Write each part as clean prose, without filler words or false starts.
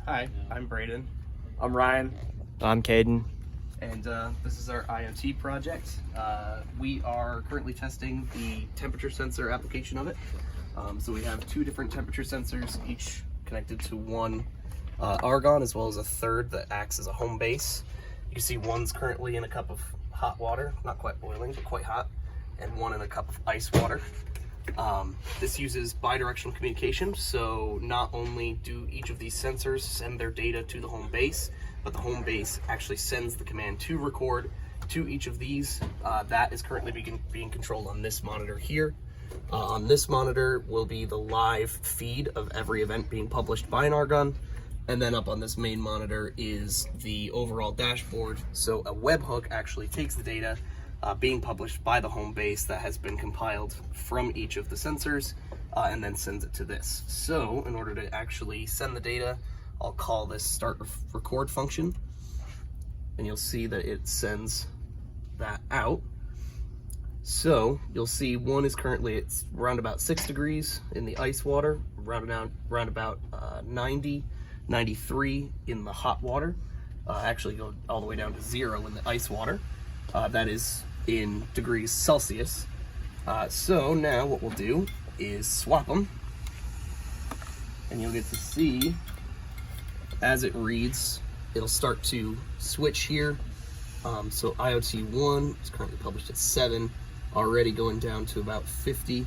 Hi, I'm Brayden. I'm Ryan. I'm Kayden. And this is our IoT project. We are currently testing the temperature sensor application of it. So we have two different temperature sensors, each connected to one argon, as well as a third that acts as a home base. You can see one's currently in a cup of hot water, not quite boiling, but quite hot, and one in a cup of ice water. This uses bidirectional communication, so not only do each of these sensors send their data to the home base, but the home base actually sends the command to record to each of these. That is currently being controlled on this monitor here. On this monitor will be the live feed of every event being published by an Argon, and then up on this main monitor is the overall dashboard. So a webhook actually takes the data being published by the home base that has been compiled from each of the sensors and then sends it to this. So in order to actually send the data, I'll call this start record function, and you'll see that it sends that out. So you'll see one is currently, it's around about 6 degrees in the ice water, around about 90, 93 in the hot water. Actually go all the way down to 0 in the ice water. That is in degrees Celsius. So now what we'll do is swap them, and you'll get to see as it reads, it'll start to switch here. So IoT 1 is currently published at 7, already going down to about 50.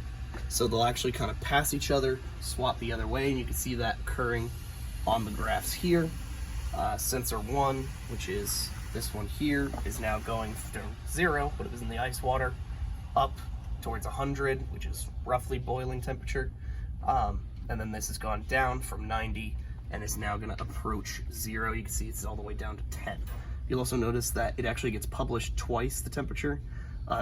So they'll actually kind of pass each other, swap the other way, and you can see that occurring on the graphs here. Sensor 1, which is this one here, is now going from 0, but it was in the ice water, up towards 100, which is roughly boiling temperature. And then this has gone down from 90 and is now going to approach 0. You can see it's all the way down to 10. You'll also notice that it actually gets published twice the temperature.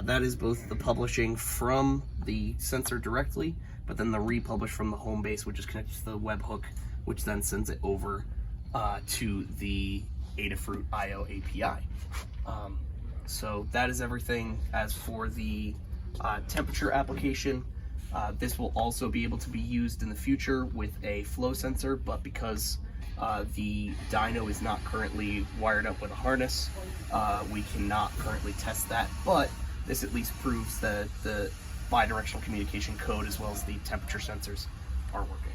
That is both the publishing from the sensor directly, but then the republish from the home base, which is connected to the webhook, which then sends it over to the Adafruit IO API. So that is everything as for the temperature application. This will also be able to be used in the future with a flow sensor, but because the dyno is not currently wired up with a harness, we cannot currently test that, but this at least proves that the bidirectional communication code as well as the temperature sensors are working.